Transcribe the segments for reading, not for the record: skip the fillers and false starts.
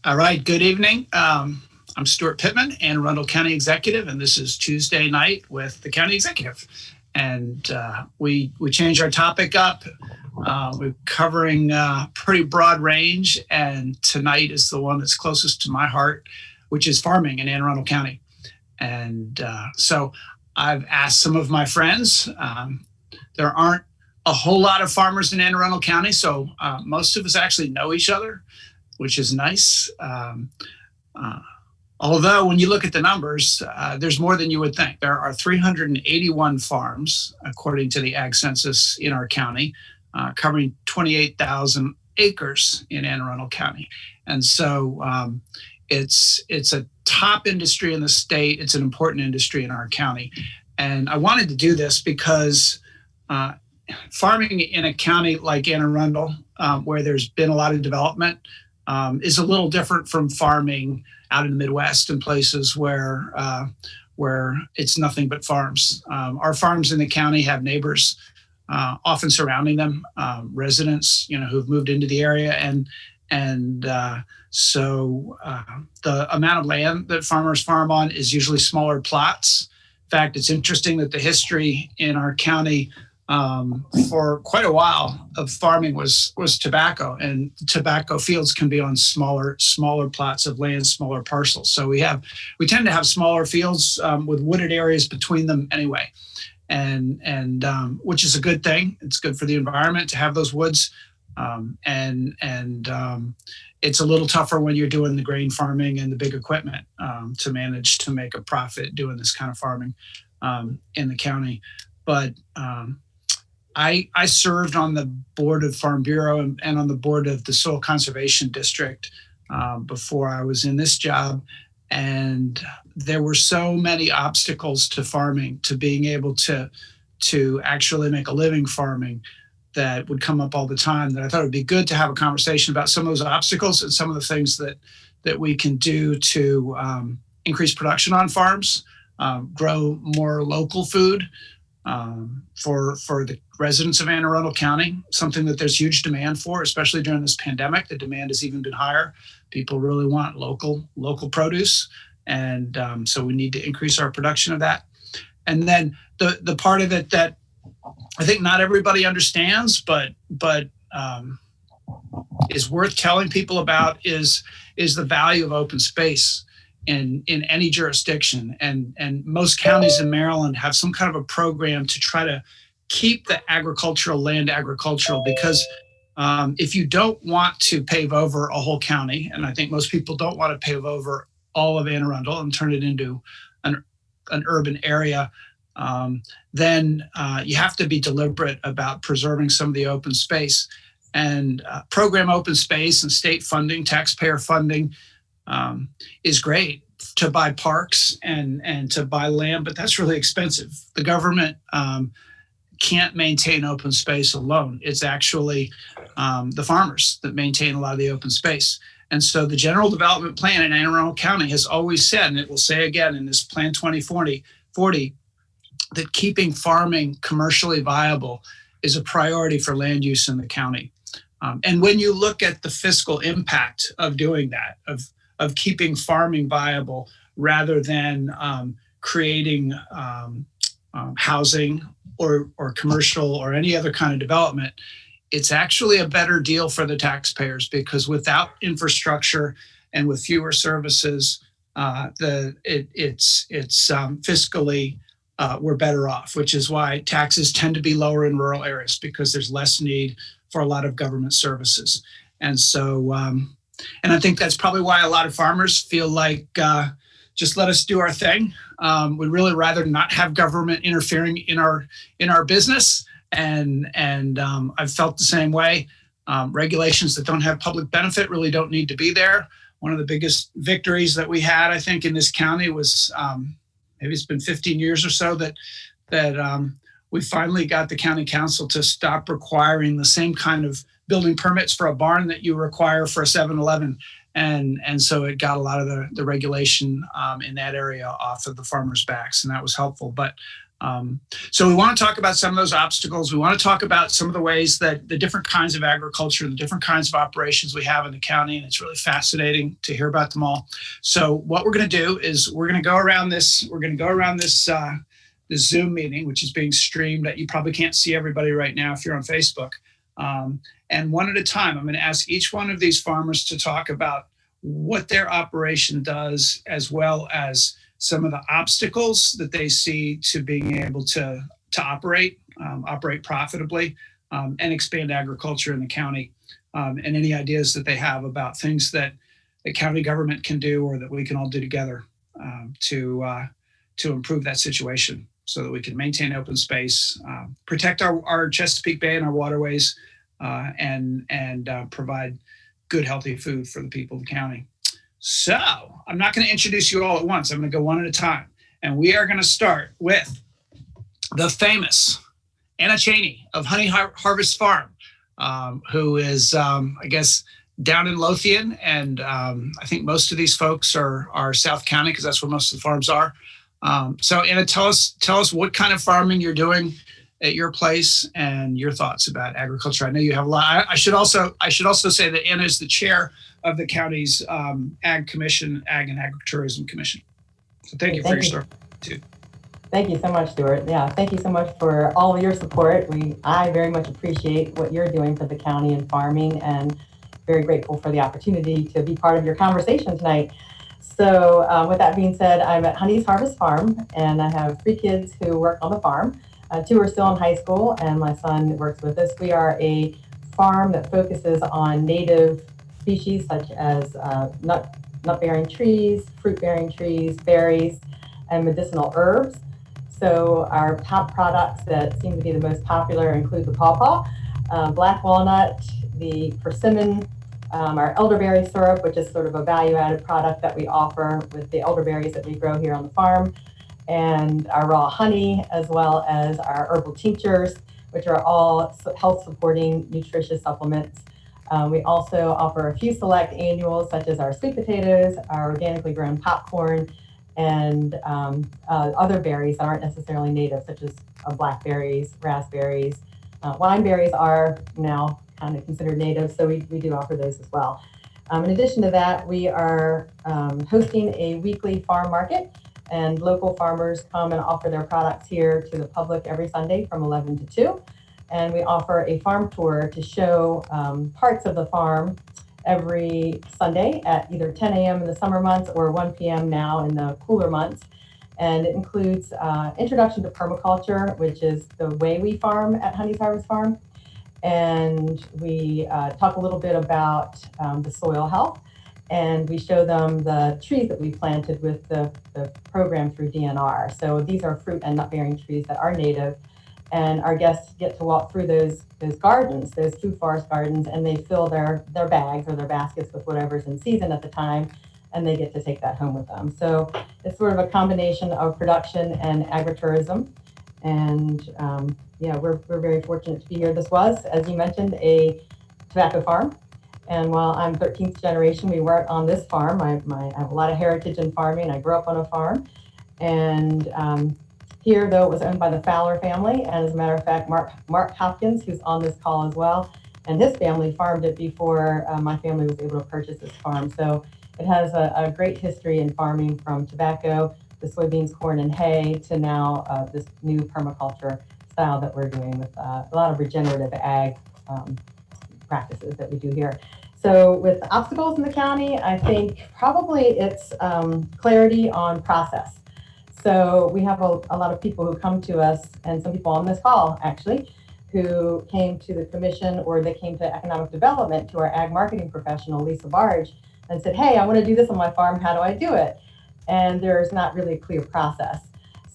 All right, good evening. I'm Stuart Pittman, Anne Arundel County Executive, and this is Tuesday night with the County Executive. And we changed our topic up. We're covering a pretty broad range, and tonight is the one that's closest to my heart, which is farming in Anne Arundel County. And so I've asked some of my friends. There aren't a whole lot of farmers in Anne Arundel County, so most of us actually know each other, which is nice. Although when you look at the numbers, there's more than you would think. There are 381 farms, according to the Ag Census in our county, covering 28,000 acres in Anne Arundel County. And so it's a top industry in the state. It's an important industry in our county. And I wanted to do this because farming in a county like Anne Arundel, where there's been a lot of development, is a little different from farming out in the Midwest and places where it's nothing but farms. Our farms in the county have neighbors often surrounding them, residents, who've moved into the area, and so the amount of land that farmers farm on is usually smaller plots. In fact, it's interesting that the history in our county for quite a while of farming was tobacco, and tobacco fields can be on smaller plots of land, smaller parcels. So we tend to have smaller fields with wooded areas between them anyway, and which is a good thing. It's good for the environment to have those woods, and it's a little tougher when you're doing the grain farming and the big equipment to manage to make a profit doing this kind of farming in the county. But I served on the board of Farm Bureau and on the board of the Soil Conservation District before I was in this job. And there were so many obstacles to farming, to being able to actually make a living farming, that would come up all the time, that I thought it would be good to have a conversation about some of those obstacles and some of the things that we can do to increase production on farms, grow more local food, for the residents of Anne Arundel County, something that there's huge demand for, especially during this pandemic. The demand has even been higher. People really want local produce, and so we need to increase our production of that. And then the part of it that I think not everybody understands, but is worth telling people about is the value of open space in any jurisdiction, and most counties in Maryland have some kind of a program to try to keep the agricultural land agricultural, because if you don't want to pave over a whole county, and I think most people don't want to pave over all of Anne Arundel and turn it into an urban area, then you have to be deliberate about preserving some of the open space. And program open space and state funding, taxpayer funding, is great to buy parks and to buy land, but that's really expensive. The government can't maintain open space alone. It's actually the farmers that maintain a lot of the open space. And so the general development plan in Anne Arundel County has always said, and it will say again in this Plan 2040, that keeping farming commercially viable is a priority for land use in the county. And when you look at the fiscal impact of doing that, of keeping farming viable rather than creating housing or commercial or any other kind of development, it's actually a better deal for the taxpayers, because without infrastructure and with fewer services, it's fiscally we're better off, which is why taxes tend to be lower in rural areas, because there's less need for a lot of government services. And so, and I think that's probably why a lot of farmers feel like just let us do our thing. We'd really rather not have government interfering in our business. And I've felt the same way. Regulations that don't have public benefit really don't need to be there. One of the biggest victories that we had, I think, in this county was maybe it's been 15 years or so that we finally got the county council to stop requiring the same kind of building permits for a barn that you require for a 7-Eleven. And so it got a lot of the regulation in that area off of the farmers' backs, and that was helpful. But So we want to talk about some of those obstacles. We want to talk about some of the ways that the different kinds of agriculture, the different kinds of operations we have in the county, and it's really fascinating to hear about them all. So what we're going to do is we're going to go around this. We're going to go around this this Zoom meeting, which is being streamed. You probably can't see everybody right now if you're on Facebook. And one at a time, I'm going to ask each one of these farmers to talk about what their operation does, as well as some of the obstacles that they see to being able to operate profitably, and expand agriculture in the county, and any ideas that they have about things that the county government can do or that we can all do together to improve that situation, so that we can maintain open space, protect our Chesapeake Bay and our waterways, and provide good, healthy food for the people of the county. So I'm not going to introduce you all at once. I'm going to go one at a time. And we are going to start with the famous Anna Cheney of Honey Harvest Farm, who is, I guess, down in Lothian. And I think most of these folks are South County, because that's where most of the farms are. So Anna, tell us what kind of farming you're doing at your place and your thoughts about agriculture. I know you have a lot. I should also say that Anna is the chair of the county's Ag Commission, Ag and Agritourism Commission. So thank you for your service too. Thank you so much, Stuart. Yeah, thank you so much for all of your support. I very much appreciate what you're doing for the county and farming, and very grateful for the opportunity to be part of your conversation tonight. So with that being said, I'm at Honey's Harvest Farm, and I have 3 kids who work on the farm. 2 are still in high school, and my son works with us. We are a farm that focuses on native species such as nut-bearing trees, fruit-bearing trees, berries, and medicinal herbs. So our top products that seem to be the most popular include the pawpaw, black walnut, the persimmon, our elderberry syrup, which is sort of a value-added product that we offer with the elderberries that we grow here on the farm, and our raw honey, as well as our herbal tinctures, which are all health-supporting nutritious supplements. We also offer a few select annuals, such as our sweet potatoes, our organically grown popcorn, and other berries that aren't necessarily native, such as blackberries, raspberries. Wineberries are now kind of considered native, so we do offer those as well. In addition to that, we are hosting a weekly farm market, and local farmers come and offer their products here to the public every Sunday from 11 to 2. And we offer a farm tour to show parts of the farm every Sunday at either 10 a.m. in the summer months or 1 p.m. now in the cooler months. And it includes introduction to permaculture, which is the way we farm at Honey's Harvest Farm. And we talk a little bit about the soil health, and we show them the trees that we planted with the program through DNR. So these are fruit and nut-bearing trees that are native, and our guests get to walk through those gardens, those food forest gardens, and they fill their bags or their baskets with whatever's in season at the time, and they get to take that home with them. So it's sort of a combination of production and agritourism. And yeah, we're very fortunate to be here. This was, as you mentioned, a tobacco farm. And while I'm 13th generation, we weren't on this farm. I have a lot of heritage in farming. I grew up on a farm. And here, though, it was owned by the Fowler family. And as a matter of fact, Mark Hopkins, who's on this call as well, and his family farmed it before my family was able to purchase this farm. So it has a great history in farming, from tobacco to soybeans, corn, and hay, to now this new permaculture style that we're doing with a lot of regenerative ag practices that we do here. So with obstacles in the county, I think probably it's clarity on process. So we have a lot of people who come to us, and some people on this call actually, who came to the commission, or they came to economic development, to our ag marketing professional, Lisa Barge, and said, hey, I want to do this on my farm. How do I do it? And there's not really a clear process.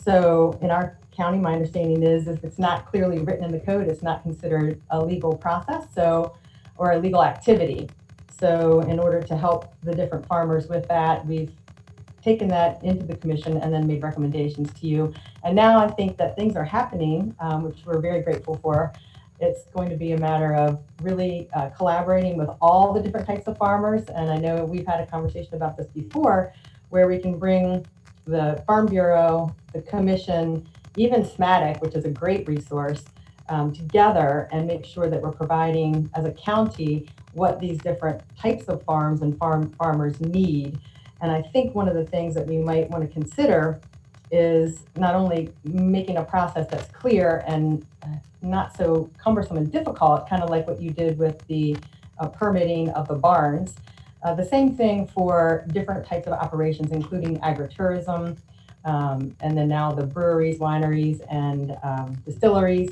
So in our county, my understanding is if it's not clearly written in the code, it's not considered a legal process, or a legal activity. So in order to help the different farmers with that, we've taken that into the commission and then made recommendations to you. And now I think that things are happening, which we're very grateful for. It's going to be a matter of really collaborating with all the different types of farmers. And I know we've had a conversation about this before, where we can bring the Farm Bureau, the commission, even SMATIC, which is a great resource, together and make sure that we're providing as a county what these different types of farms and farmers need. And I think one of the things that we might want to consider is not only making a process that's clear and not so cumbersome and difficult, kind of like what you did with the permitting of the barns. The same thing for different types of operations, including agritourism, and then now the breweries, wineries, and distilleries,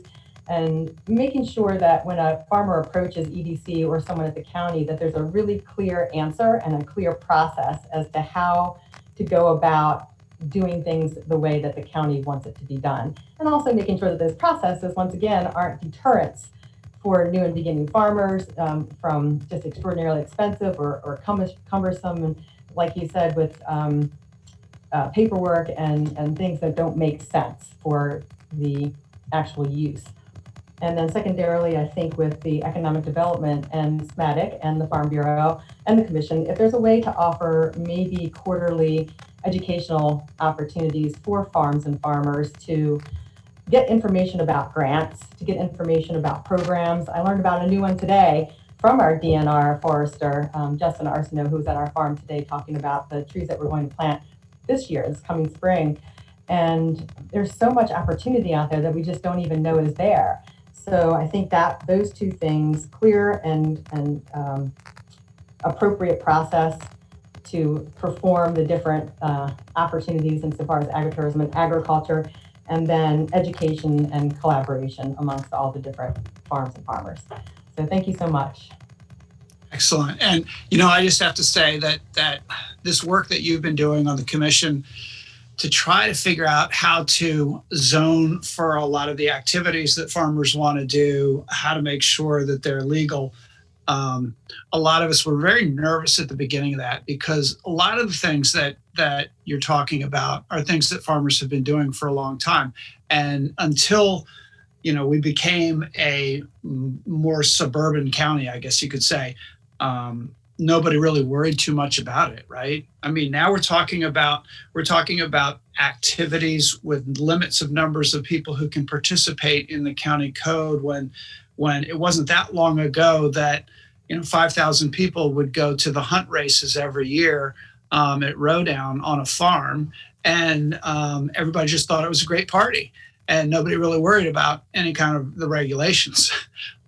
and making sure that when a farmer approaches EDC or someone at the county, that there's a really clear answer and a clear process as to how to go about doing things the way that the county wants it to be done. And also making sure that those processes, once again, aren't deterrents for new and beginning farmers from just extraordinarily expensive or cumbersome, and like you said, with paperwork and things that don't make sense for the actual use. And then secondarily, I think with the economic development and SMATIC and the Farm Bureau and the Commission, if there's a way to offer maybe quarterly educational opportunities for farms and farmers to get information about grants, to get information about programs. I learned about a new one today from our DNR forester, Justin Arsenault, who's at our farm today talking about the trees that we're going to plant this year, this coming spring. And there's so much opportunity out there that we just don't even know is there. So I think that those two things, clear and appropriate process to perform the different opportunities insofar as agritourism and agriculture, and then education and collaboration amongst all the different farms and farmers. So thank you so much. Excellent. And, you know, I just have to say that this work that you've been doing on the commission to try to figure out how to zone for a lot of the activities that farmers want to do, how to make sure that they're legal. A lot of us were very nervous at the beginning of that because a lot of the things that you're talking about are things that farmers have been doing for a long time. And until, you know, we became a more suburban county, I guess you could say, nobody really worried too much about it, right? I mean, now we're talking about activities with limits of numbers of people who can participate in the county code when it wasn't that long ago that, you know, 5,000 people would go to the hunt races every year at Rodown on a farm, and everybody just thought it was a great party, and nobody really worried about any kind of the regulations.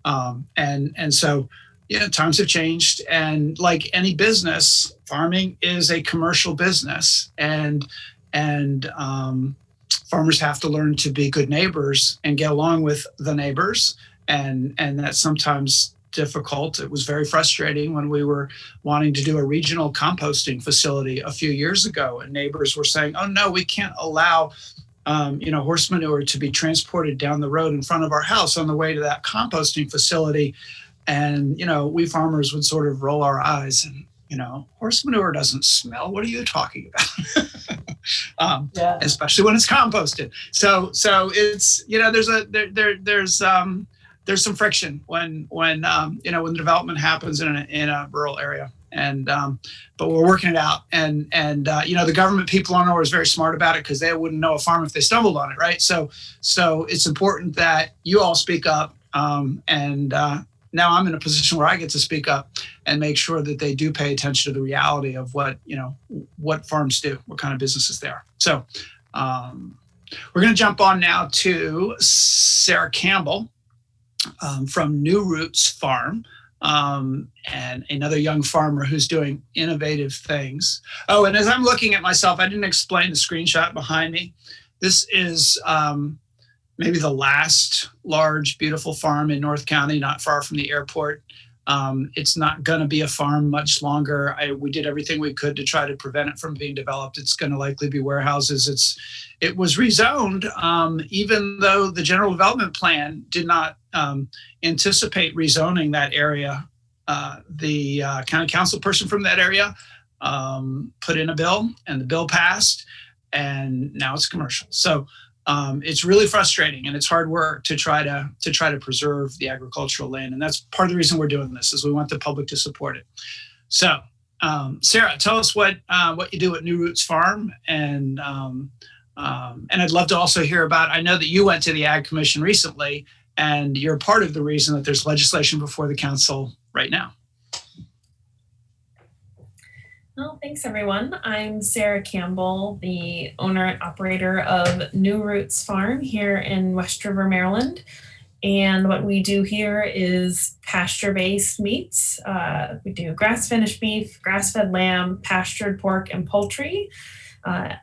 And so, yeah, times have changed, and like any business, farming is a commercial business, and farmers have to learn to be good neighbors and get along with the neighbors, and that's sometimes difficult. It was very frustrating when we were wanting to do a regional composting facility a few years ago, and neighbors were saying, "Oh no, we can't allow horse manure to be transported down the road in front of our house on the way to that composting facility." And, you know, we farmers would sort of roll our eyes and, you know, horse manure doesn't smell. What are you talking about? Especially when it's composted. So it's, you know, there's some friction when the development happens in a rural area. And but we're working it out. And the government people aren't always very smart about it because they wouldn't know a farm if they stumbled on it, right? So it's important that you all speak up. Now I'm in a position where I get to speak up and make sure that they do pay attention to the reality of what farms do, what kind of businesses they are. So we're going to jump on now to Sarah Campbell from New Roots Farm, and another young farmer who's doing innovative things. Oh, and as I'm looking at myself, I didn't explain the screenshot behind me. This is maybe the last large, beautiful farm in North County, not far from the airport. It's not going to be a farm much longer. We did everything we could to try to prevent it from being developed. It's going to likely be warehouses. It was rezoned, even though the general development plan did not anticipate rezoning that area. The county council person from that area put in a bill, and the bill passed, and now it's commercial. So it's really frustrating, and it's hard work to try to preserve the agricultural land, and that's part of the reason we're doing this, is we want the public to support it. So, Sarah, tell us what you do at New Roots Farm, and And I'd love to also hear about, I know that you went to the Ag Commission recently, and you're part of the reason that there's legislation before the council right now. Well, thanks everyone. I'm Sarah Campbell, the owner and operator of New Roots Farm here in West River, Maryland. And what we do here is pasture-based meats. We do grass-finished beef, grass-fed lamb, pastured pork, and poultry.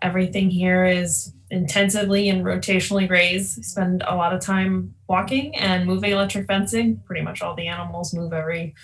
Everything here is intensively and rotationally grazed. We spend a lot of time walking and moving electric fencing. Pretty much all the animals move every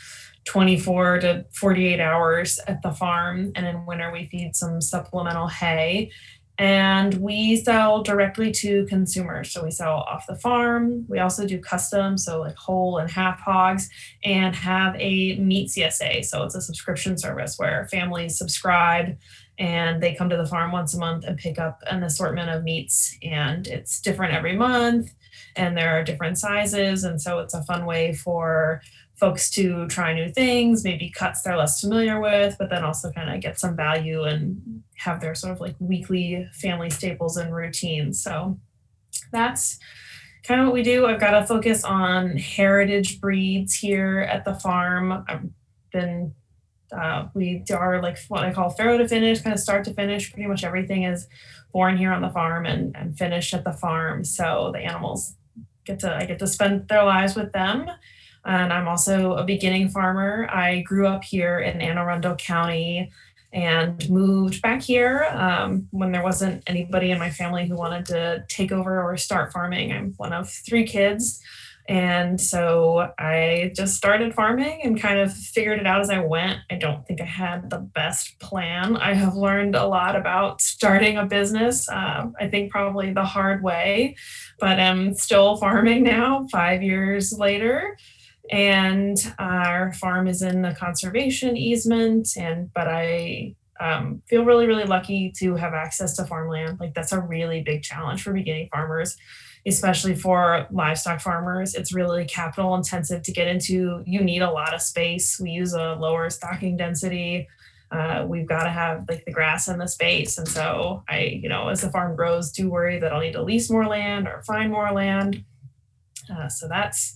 24 to 48 hours at the farm. And in winter, we feed some supplemental hay. And we sell directly to consumers. So we sell off the farm. We also do custom, so like whole and half hogs, and have a meat CSA. So it's a subscription service where families subscribe and they come to the farm once a month and pick up an assortment of meats. And it's different every month, and there are different sizes. And so it's a fun way for folks to try new things, maybe cuts they're less familiar with, but then also kind of get some value and have their sort of like weekly family staples and routines. So that's kind of what we do. I've got a focus on heritage breeds here at the farm. We are like what I call farrow to finish, kind of start to finish. Pretty much everything is born here on the farm and finished at the farm. So the animals I get to spend their lives with them. And I'm also a beginning farmer. I grew up here in Arundel County and moved back here when there wasn't anybody in my family who wanted to take over or start farming. I'm one of 3 kids. And so I just started farming and kind of figured it out as I went. I don't think I had the best plan. I have learned a lot about starting a business, I think probably the hard way, but I'm still farming now, 5 years later. And our farm is in the conservation easement, but I feel really, really lucky to have access to farmland. Like that's a really big challenge for beginning farmers, especially for livestock farmers. It's really capital intensive to get into. You need a lot of space. We use a lower stocking density. We've got to have like the grass and the space. And so as the farm grows, do worry that I'll need to lease more land or find more land. So that's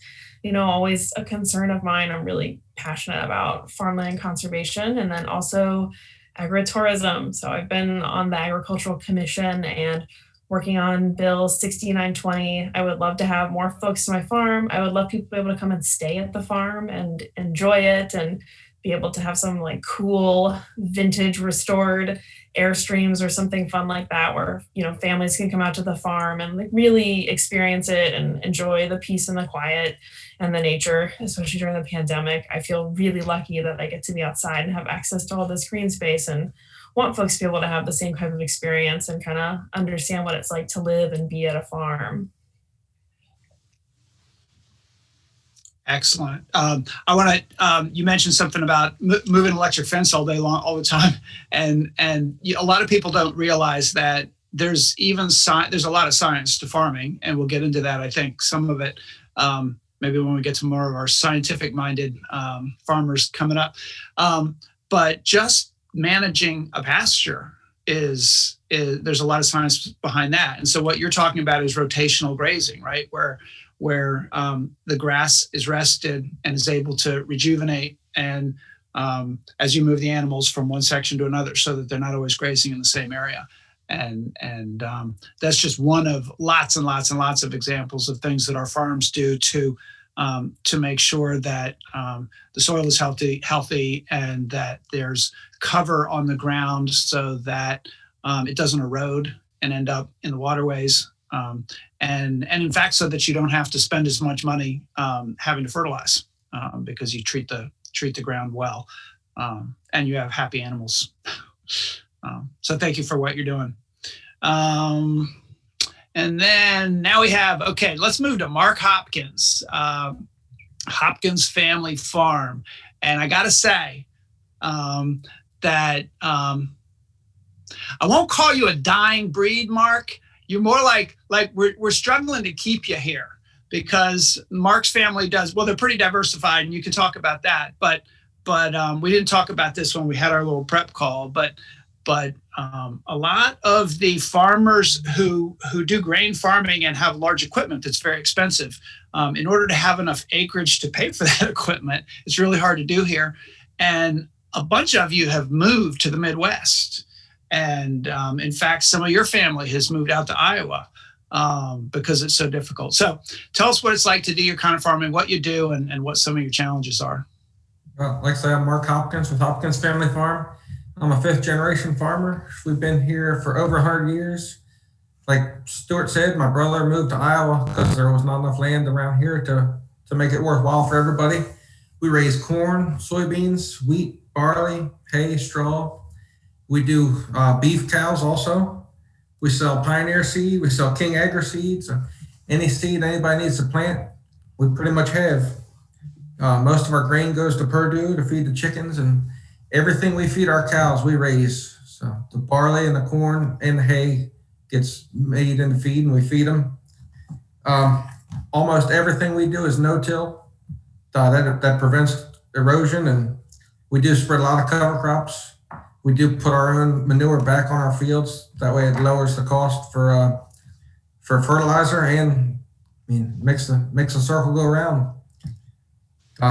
always a concern of mine. I'm really passionate about farmland conservation and then also agritourism. So I've been on the Agricultural Commission and working on Bill 6920. I would love to have more folks to my farm. I would love people to be able to come and stay at the farm and enjoy it and be able to have some like cool vintage restored Airstreams or something fun like that where families can come out to the farm and like really experience it and enjoy the peace and the quiet and the nature, especially during the pandemic. I feel really lucky that I get to be outside and have access to all this green space and want folks to be able to have the same kind of experience and kind of understand what it's like to live and be at a farm. Excellent. I want to. You mentioned something about moving electric fence all day long, all the time, and a lot of people don't realize that there's a lot of science to farming, and we'll get into that. I think some of it maybe when we get to more of our scientific-minded farmers coming up. But just managing a pasture is there's a lot of science behind that, and so what you're talking about is rotational grazing, right? Where the grass is rested and is able to rejuvenate and as you move the animals from one section to another so that they're not always grazing in the same area. And that's just one of lots and lots and lots of examples of things that our farms do to make sure that the soil is healthy and that there's cover on the ground so that it doesn't erode and end up in the waterways. And in fact, so that you don't have to spend as much money having to fertilize because you treat the ground well, and you have happy animals. So thank you for what you're doing. And then now we have, let's move to Mark Hopkins, Hopkins Family Farm. And I got to say that I won't call you a dying breed, Mark. You're more like we're struggling to keep you here because Mark's family they're pretty diversified, and you can talk about that. But we didn't talk about this when we had our little prep call. But But a lot of the farmers who do grain farming and have large equipment that's very expensive, in order to have enough acreage to pay for that equipment, it's really hard to do here. And a bunch of you have moved to the Midwest. And in fact, some of your family has moved out to Iowa because it's so difficult. So tell us what it's like to do your kind of farming, what you do, and what some of your challenges are. Well, like I say, I'm Mark Hopkins with Hopkins Family Farm. I'm a 5th generation farmer. We've been here for over 100 years. Like Stuart said, my brother moved to Iowa because there was not enough land around here to make it worthwhile for everybody. We raise corn, soybeans, wheat, barley, hay, straw. We do beef cows also. We sell Pioneer seed. We sell King Agri seeds. Any seed anybody needs to plant, we pretty much have. Most of our grain goes to Purdue to feed the chickens, and everything we feed our cows, we raise. So the barley and the corn and the hay gets made into feed, and we feed them. Almost everything we do is no-till. That prevents erosion, and we do spread a lot of cover crops. We do put our own manure back on our fields. That way it lowers the cost for fertilizer, and makes the circle go around.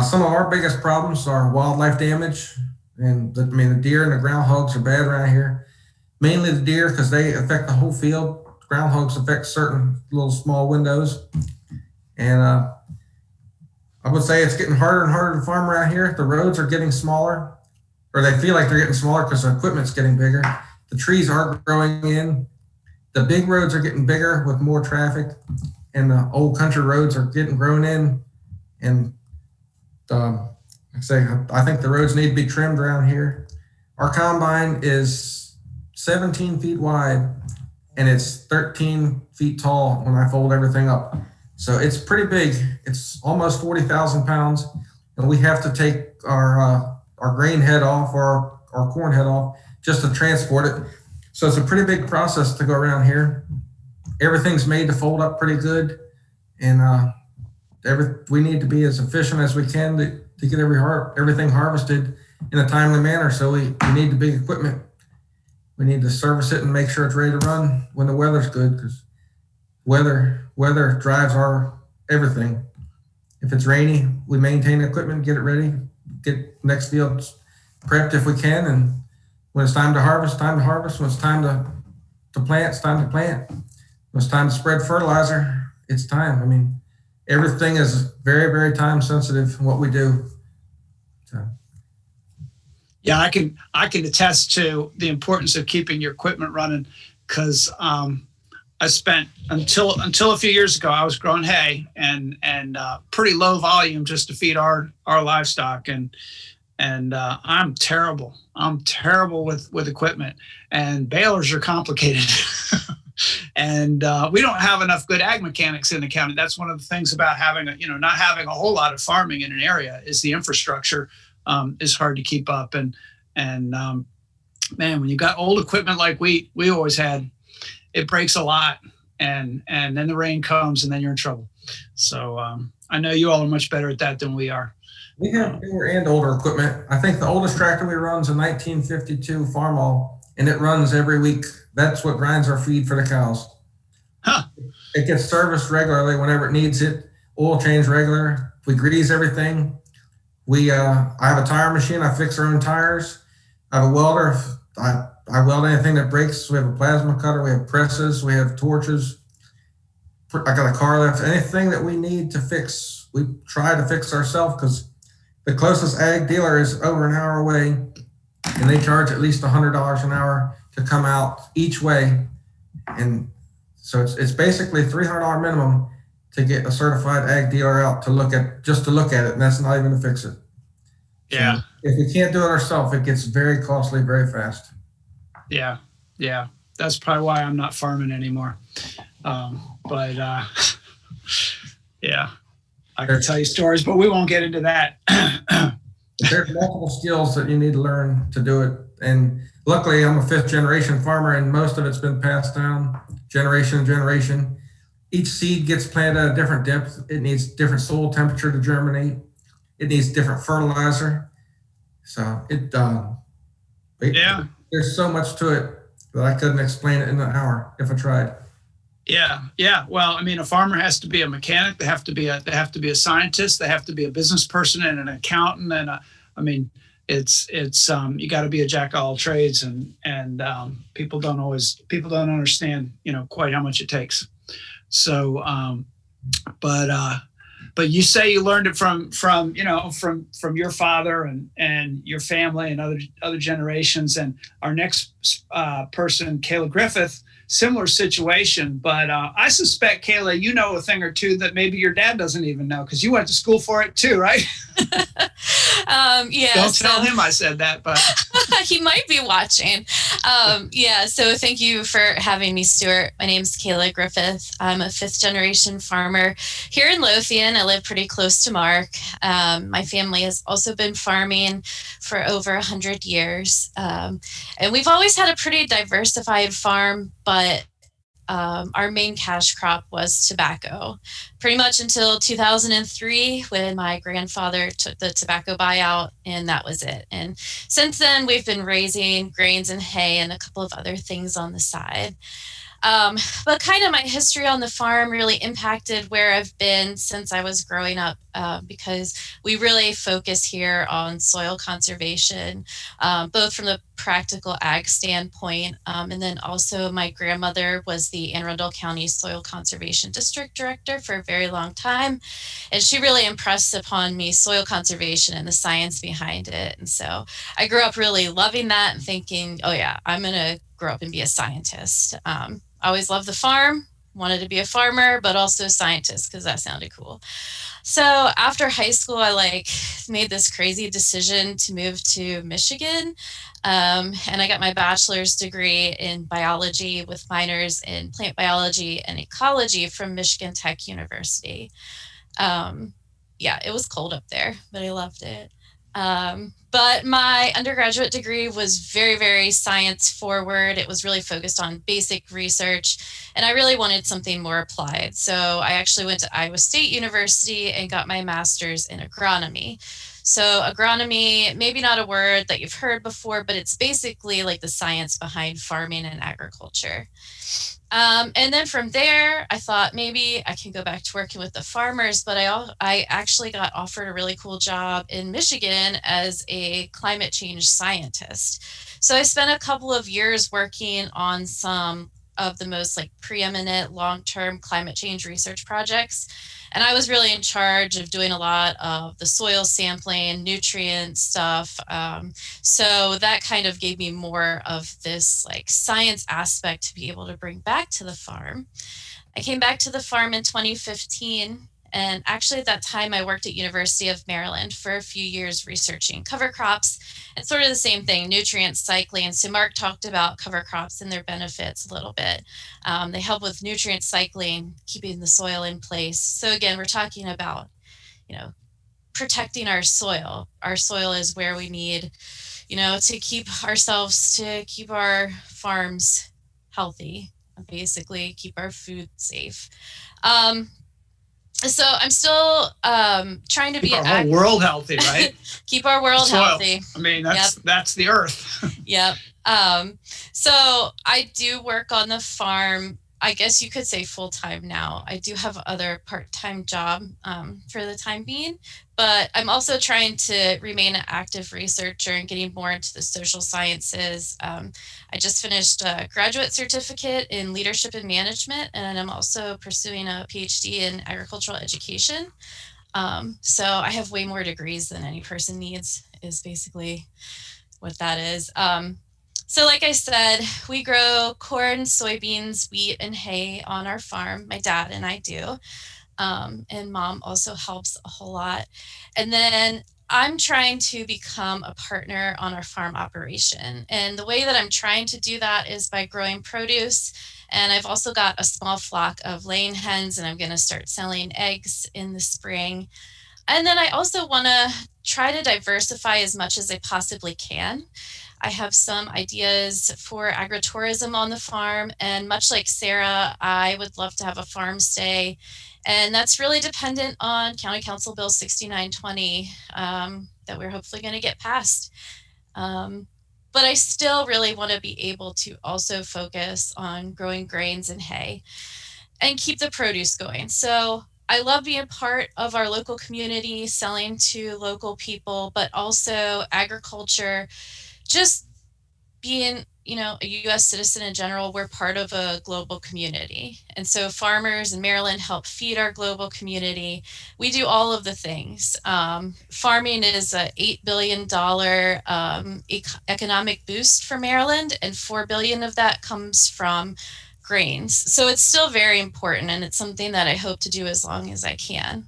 Some of our biggest problems are wildlife damage, and the deer and the groundhogs are bad around here. Mainly the deer because they affect the whole field. Groundhogs affect certain little small windows, and I would say it's getting harder and harder to farm around here. The roads are getting smaller, or they feel like they're getting smaller because the equipment's getting bigger. The trees are growing in. The big roads are getting bigger with more traffic, and the old country roads are getting grown in. And like I say, I think the roads need to be trimmed around here. Our combine is 17 feet wide, and it's 13 feet tall when I fold everything up. So it's pretty big. It's almost 40,000 pounds, and we have to take our grain head off or our corn head off just to transport it. So it's a pretty big process to go around here. Everything's made to fold up pretty good, and we need to be as efficient as we can to get everything harvested in a timely manner. So we need the big equipment. We need to service it and make sure it's ready to run when the weather's good, because weather drives our everything. If it's rainy, we maintain the equipment, get it ready, get next field prepped if we can, and when it's time to harvest, time to harvest. When it's time to plant, it's time to plant. When it's time to spread fertilizer, it's time. Everything is very, very time sensitive in what we do. So. Yeah, I can attest to the importance of keeping your equipment running, because I spent until a few years ago, I was growing hay and pretty low volume just to feed our livestock, and I'm terrible. I'm terrible with equipment, and balers are complicated. And we don't have enough good ag mechanics in the county. That's one of the things about not having a whole lot of farming in an area, is the infrastructure is hard to keep up. And man, when you got old equipment like we always had, it breaks a lot, and then the rain comes, and then you're in trouble. So I know you all are much better at that than we are. We have newer and older equipment. I think the oldest tractor we run is a 1952 Farmall, and it runs every week. That's what grinds our feed for the cows. Huh. It gets serviced regularly whenever it needs it. Oil change regular. We grease everything. I have a tire machine. I fix our own tires. I have a welder. I weld anything that breaks. We have a plasma cutter. We have presses. We have torches. I got a car lift. Anything that we need to fix, we try to fix ourselves, because the closest ag dealer is over an hour away, and they charge at least $100 an hour to come out each way. And so it's basically $300 minimum to get a certified ag dealer out to look at it, and that's not even to fix it. Yeah. So if we can't do it ourselves, it gets very costly very fast. Yeah. That's probably why I'm not farming anymore. Yeah, I can tell you stories, but we won't get into that. There's multiple skills that you need to learn to do it. And luckily, I'm a 5th generation farmer, and most of it's been passed down generation to generation. Each seed gets planted at a different depth. It needs different soil temperature to germinate. It needs different fertilizer. So it's there's so much to it that I couldn't explain it in an hour if I tried. Yeah. Well, I mean, a farmer has to be a mechanic. They have to be a scientist. They have to be a business person and an accountant. And I mean, it's you got to be a jack of all trades, and people don't understand, quite how much it takes. So, but you say you learned it from your father and your family and other generations. And our next person, Kayla Griffith, similar situation, but I suspect, Kayla, you know a thing or two that maybe your dad doesn't even know, because you went to school for it too, right? Yeah. Don't tell him I said that, but he might be watching. Yeah. So thank you for having me, Stuart. My name's Kayla Griffith. I'm a 5th generation farmer here in Lothian. I live pretty close to Mark. My family has also been farming for over 100 years. And we've always had a pretty diversified farm, but our main cash crop was tobacco, pretty much until 2003 when my grandfather took the tobacco buyout, and that was it. And since then, we've been raising grains and hay and a couple of other things on the side. But kind of my history on the farm really impacted where I've been since I was growing up, because we really focus here on soil conservation, both from the practical ag standpoint, and then also my grandmother was the Arundel County Soil Conservation District Director for a very long time, and she really impressed upon me soil conservation and the science behind it. And so I grew up really loving that and thinking, oh yeah, I'm going to grow up and be a scientist. I always loved the farm, wanted to be a farmer, but also a scientist because that sounded cool. So after high school, I made this crazy decision to move to Michigan. And I got my bachelor's degree in biology with minors in plant biology and ecology from Michigan Tech University. Yeah, it was cold up there, but I loved it. But my undergraduate degree was very, very science forward. It was really focused on basic research, and I really wanted something more applied. So I actually went to Iowa State University and got my master's in agronomy. So agronomy, maybe not a word that you've heard before, but it's basically like the science behind farming and agriculture. And then from there, I thought maybe I can go back to working with the farmers, but I actually got offered a really cool job in Michigan as a climate change scientist. So I spent a couple of years working on some of the most preeminent long-term climate change research projects. And I was really in charge of doing a lot of the soil sampling, nutrient stuff. So that kind of gave me more of this science aspect to be able to bring back to the farm. I came back to the farm in 2015. And actually at that time, I worked at University of Maryland for a few years researching cover crops and sort of the same thing, nutrient cycling. So Mark talked about cover crops and their benefits a little bit. They help with nutrient cycling, keeping the soil in place. So again, we're talking about, protecting our soil. Our soil is where we need, to keep our farms healthy, basically keep our food safe. So I'm still trying to keep be our whole world healthy, right? Keep our world healthy. I mean, that's the earth. Yep. So I do work on the farm, I guess you could say full-time now. I do have other part-time job for the time being, but I'm also trying to remain an active researcher and getting more into the social sciences. I just finished a graduate certificate in leadership and management, and I'm also pursuing a PhD in agricultural education. So I have way more degrees than any person needs, is basically what that is. So like I said, we grow corn, soybeans, wheat, and hay on our farm. My dad and I do. And mom also helps a whole lot. And then I'm trying to become a partner on our farm operation. And the way that I'm trying to do that is by growing produce. And I've also got a small flock of laying hens, and I'm going to start selling eggs in the spring. And then I also want to try to diversify as much as I possibly can. I have some ideas for agritourism on the farm, and much like Sarah, I would love to have a farm stay, and that's really dependent on County Council Bill 6920 that we're hopefully going to get passed. But but I still really want to be able to also focus on growing grains and hay and keep the produce going. So I love being part of our local community, selling to local people, but also agriculture, just being, a U.S. citizen in general. We're part of a global community. And so farmers in Maryland help feed our global community. We do all of the things. Farming is a $8 billion economic boost for Maryland, and $4 billion of that comes from grains. So it's still very important, and it's something that I hope to do as long as I can.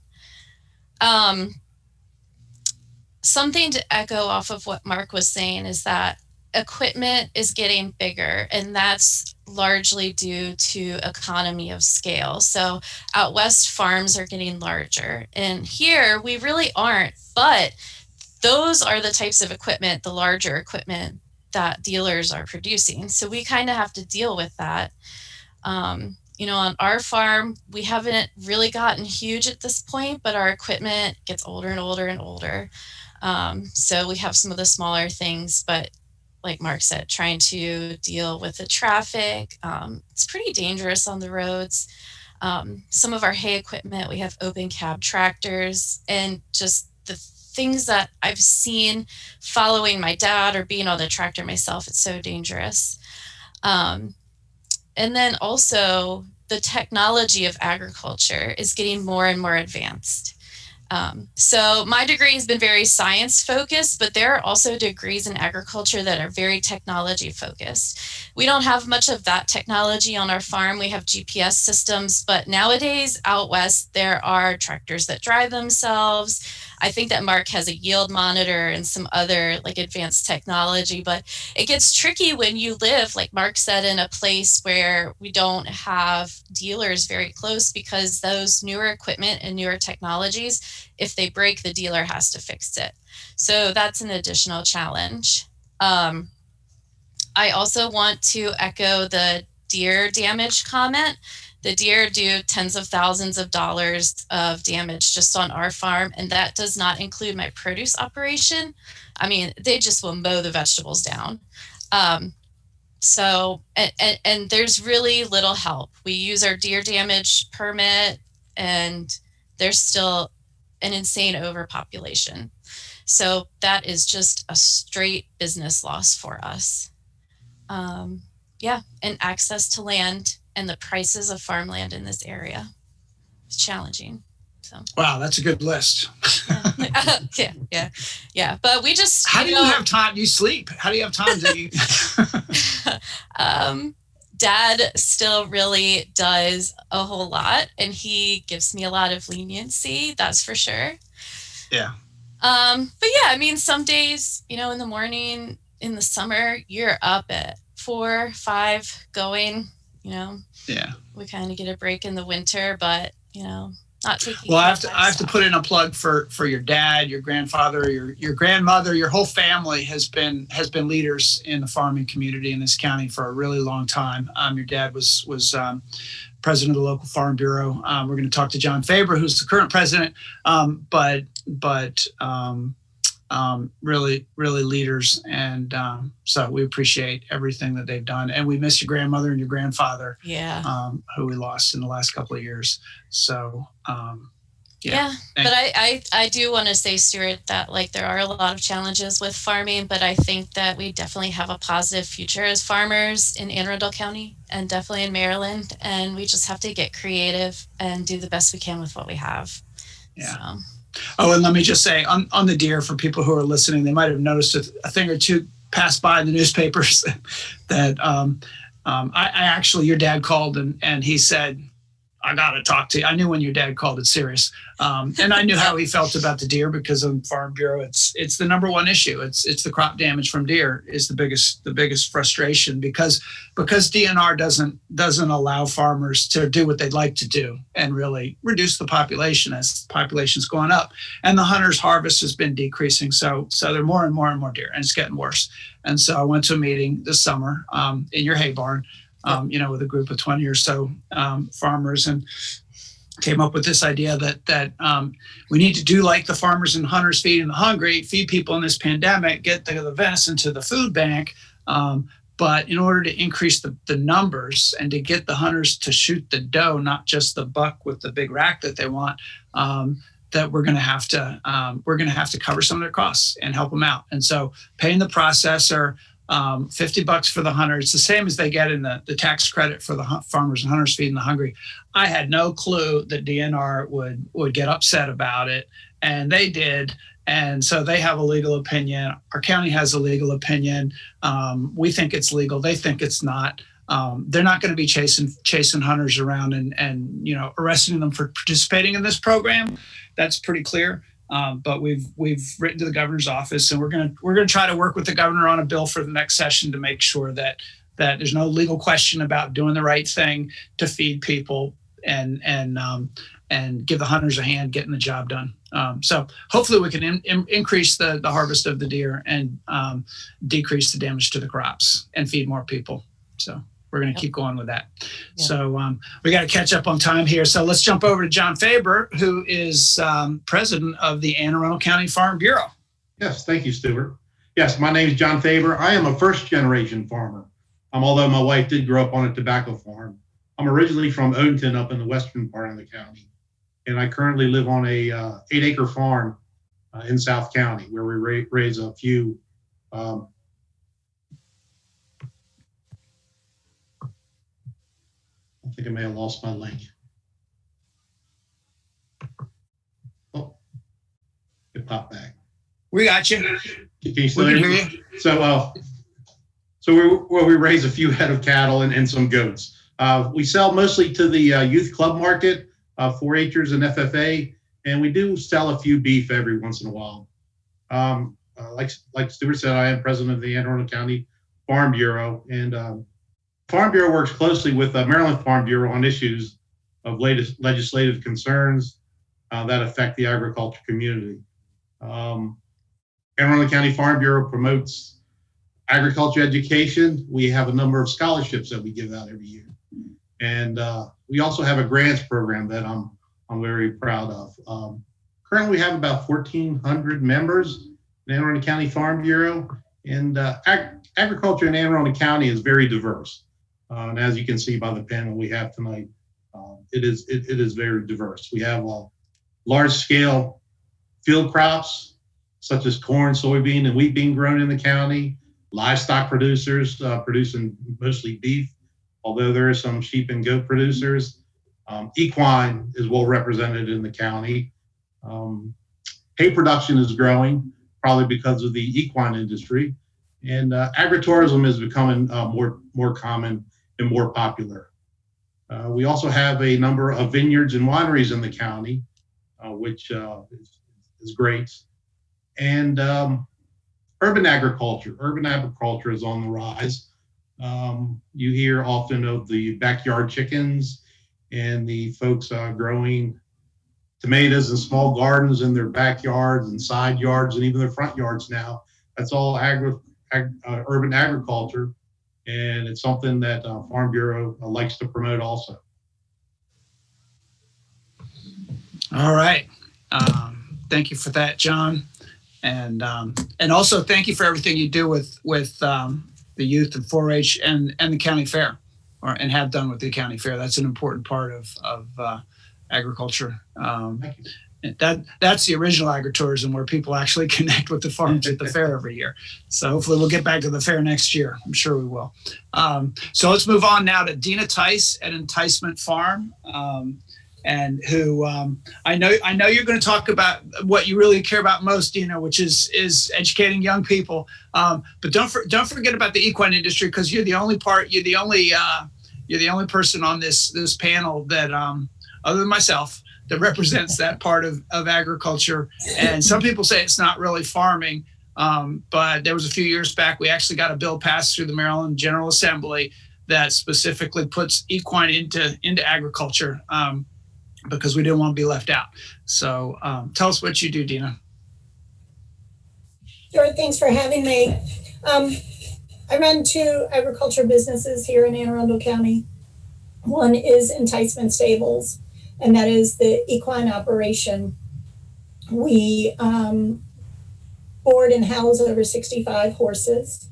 Something to echo off of what Mark was saying is that equipment is getting bigger, and that's largely due to economy of scale. So out west, farms are getting larger, and here we really aren't, but those are the types of equipment, the larger equipment that dealers are producing. So we kind of have to deal with that. On our farm, we haven't really gotten huge at this point, but our equipment gets older and older and older. So we have some of the smaller things, but like Mark said, trying to deal with the traffic. It's pretty dangerous on the roads. Some of our hay equipment, we have open cab tractors, and just the things that I've seen following my dad or being on the tractor myself, it's so dangerous. And then also the technology of agriculture is getting more and more advanced. So my degree has been very science focused, but there are also degrees in agriculture that are very technology focused. We don't have much of that technology on our farm. We have GPS systems, but nowadays out west, there are tractors that drive themselves. I think that Mark has a yield monitor and some other advanced technology, but it gets tricky when you live, like Mark said, in a place where we don't have dealers very close, because those newer equipment and newer technologies, if they break, the dealer has to fix it. So that's an additional challenge. I also want to echo the deer damage comment. The deer do tens of thousands of dollars of damage just on our farm, and that does not include my produce operation. I mean, they just will mow the vegetables down. So there's really little help. We use our deer damage permit, and there's still an insane overpopulation. So that is just a straight business loss for us. And access to land and the prices of farmland in this area is challenging. So. Wow, that's a good list. Yeah. But we just. How do you have time? You sleep. How do you have time to? Dad still really does a whole lot, and he gives me a lot of leniency. That's for sure. Yeah. But yeah, I mean, some days, in the morning, in the summer, you're up at 4, 5 going. Yeah. We kind of get a break in the winter, but not taking. Well, I have to put in a plug for your dad, your grandfather, your grandmother, your whole family has been leaders in the farming community in this county for a really long time. Your dad was president of the local farm bureau. We're going to talk to John Faber, who's the current president, but really leaders, and so we appreciate everything that they've done, and we miss your grandmother and your grandfather, who we lost in the last couple of years. So but I do want to say, Stuart, that there are a lot of challenges with farming, but I think that we definitely have a positive future as farmers in Arundel County and definitely in Maryland, and we just have to get creative and do the best we can with what we have. So. Oh, and let me just say on the deer, for people who are listening, they might have noticed a thing or two pass by in the newspapers that I actually, your dad called and he said, I got to talk to you. I knew when your dad called it serious. And I knew how he felt about the deer, because on Farm Bureau, it's the number one issue. It's the crop damage from deer is the biggest frustration, because DNR doesn't allow farmers to do what they'd like to do and really reduce the population as the population's going up. And the hunters' harvest has been decreasing. So there are more and more and more deer, and it's getting worse. And so I went to a meeting this summer in your hay barn, with a group of 20 or so farmers, and came up with this idea that we need to do like the farmers and hunters feeding the hungry, feed people in this pandemic, get the venison to the food bank. But in order to increase the numbers and to get the hunters to shoot the doe, not just the buck with the big rack that they want, that we're going to have to cover some of their costs and help them out. And so paying the processor $50 for the hunter, it's the same as they get in the tax credit for the farmers and hunters feeding the hungry. I had no clue that DNR would get upset about it, and they did. And so they have a legal opinion. Our county has a legal opinion. We think it's legal. They think it's not. They're not going to be chasing hunters around and arresting them for participating in this program. That's pretty clear. But we've written to the governor's office, and we're gonna try to work with the governor on a bill for the next session to make sure that there's no legal question about doing the right thing to feed people and give the hunters a hand getting the job done. So hopefully we can increase the harvest of the deer and decrease the damage to the crops and feed more people. So we're going to keep going with that. Yep. So we got to catch up on time here. So let's jump over to John Faber, who is president of the Anne Arundel County Farm Bureau. Yes, thank you, Stuart. Yes, my name is John Faber. I am a first-generation farmer, although my wife did grow up on a tobacco farm. I'm originally from Odenton up in the western part of the county, and I currently live on a 8-acre farm in South County where we raise a few I think I may have lost my link. Oh, it popped back. We got you. Can you still hear me? So we raise a few head of cattle and some goats. We sell mostly to the youth club market, 4-H'ers and FFA, and we do sell a few beef every once in a while. Like Stuart said, I am president of the Anne Arundel County Farm Bureau, and Farm Bureau works closely with the Maryland Farm Bureau on issues of latest legislative concerns that affect the agriculture community. Anne Arundel County Farm Bureau promotes agriculture education. We have a number of scholarships that we give out every year. And we also have a grants program that I'm very proud of. Currently, we have about 1,400 members in Anne Arundel County Farm Bureau. And agriculture in Anne Arundel County is very diverse. And as you can see by the panel we have tonight, it is very diverse. We have large-scale field crops, such as corn, soybean, and wheat being grown in the county, livestock producers producing mostly beef, although there are some sheep and goat producers. Equine is well represented in the county. Hay production is growing, probably because of the equine industry. And agritourism is becoming more common and more popular. We also have a number of vineyards and wineries in the county, which is great. And urban agriculture is on the rise. You hear often of the backyard chickens and the folks growing tomatoes and small gardens in their backyards and side yards and even their front yards now. That's all urban agriculture, and it's something that Farm Bureau likes to promote also. All right. Thank you for that, John. And also thank you for everything you do with the youth and 4-H and the county fair, and have done with the county fair. That's an important part of agriculture. Thank you. That's the original agritourism, where people actually connect with the farms at the fair every year. So hopefully we'll get back to the fair next year. I'm sure we will. So let's move on now to Dina Tice at Enticement Farm, and who I know you're going to talk about what you really care about most, Dina, which is educating young people. But don't forget about the equine industry, because you're the only person on this panel that other than myself that represents that part of agriculture. And some people say it's not really farming, but there was a few years back, we actually got a bill passed through the Maryland General Assembly that specifically puts equine into agriculture, because we didn't want to be left out. So tell us what you do, Dina. Sure, thanks for having me. I run 2 agriculture businesses here in Anne Arundel County. One is Enticement Stables, and that is the equine operation. We board and house over 65 horses.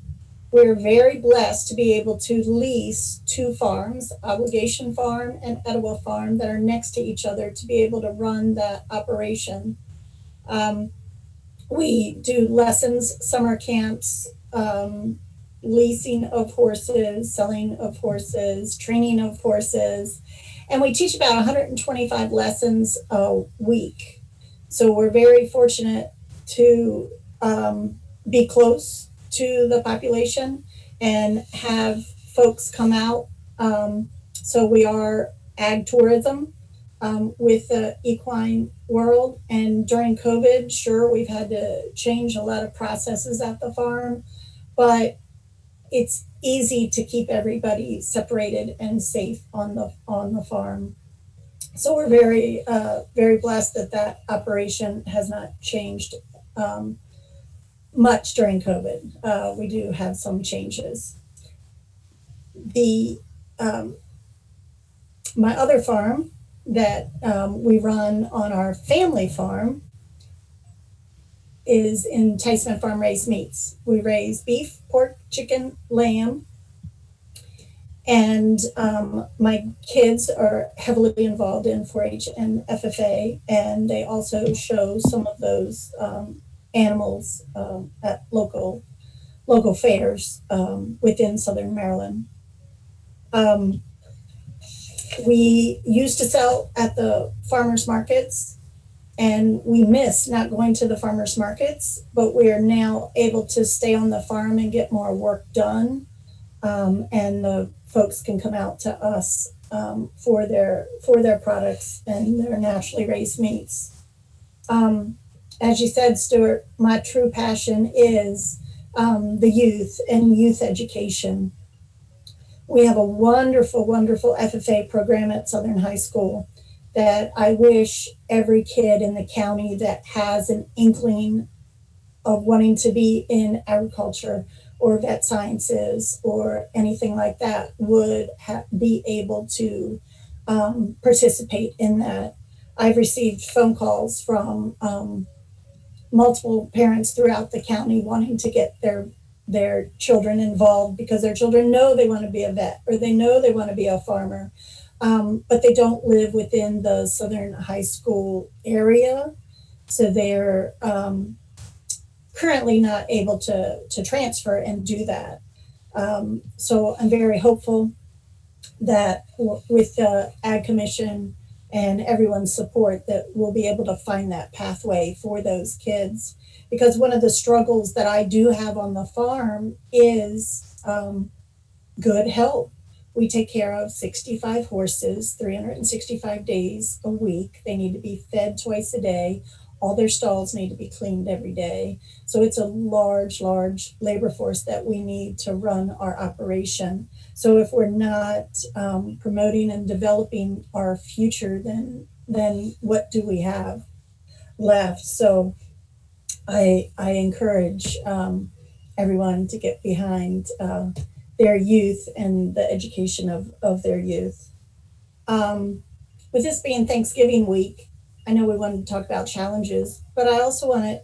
We're very blessed to be able to lease 2 farms, Obligation Farm and Etowah Farm, that are next to each other to be able to run that operation. We do lessons, summer camps, leasing of horses, selling of horses, training of horses, and we teach about 125 lessons a week. So we're very fortunate to be close to the population and have folks come out. So we are ag tourism with the equine world. And during COVID, sure, we've had to change a lot of processes at the farm, but it's easy to keep everybody separated and safe on the farm. So we're very, very blessed that operation has not changed much during COVID. We do have some changes. My other farm that we run on our family farm is Enticement Farm Raised Meats. We raise beef, pork, chicken, lamb, and my kids are heavily involved in 4-H and FFA, and they also show some of those animals at local fairs within Southern Maryland. We used to sell at the farmers markets, and we miss not going to the farmers markets, but we are now able to stay on the farm and get more work done. And the folks can come out to us for their products and their naturally raised meats. As you said, Stuart, my true passion is the youth and youth education. We have a wonderful, wonderful FFA program at Southern High School that I wish every kid in the county that has an inkling of wanting to be in agriculture or vet sciences or anything like that would be able to participate in that. I've received phone calls from multiple parents throughout the county wanting to get their children involved because their children know they want to be a vet or they know they want to be a farmer, but they don't live within the Southern High School area. So they're currently not able to transfer and do that. So I'm very hopeful that with the Ag Commission and everyone's support that we'll be able to find that pathway for those kids. Because one of the struggles that I do have on the farm is good health. We take care of 65 horses, 365 days a week. They need to be fed twice a day. All their stalls need to be cleaned every day. So it's a large, large labor force that we need to run our operation. So if we're not promoting and developing our future, then what do we have left? So I encourage everyone to get behind their youth and the education of their youth. With this being Thanksgiving week, I know we wanted to talk about challenges, but I also want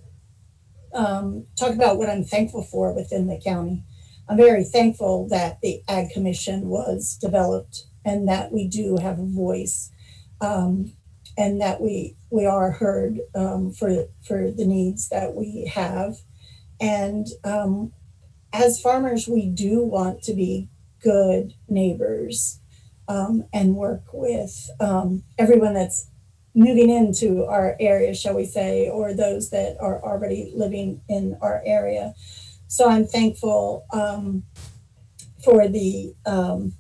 to talk about what I'm thankful for within the county. I'm very thankful that the Ag Commission was developed and that we do have a voice and that we are heard for the needs that we have. And as farmers, we do want to be good neighbors and work with everyone that's moving into our area, shall we say, or those that are already living in our area. So I'm thankful for the Anne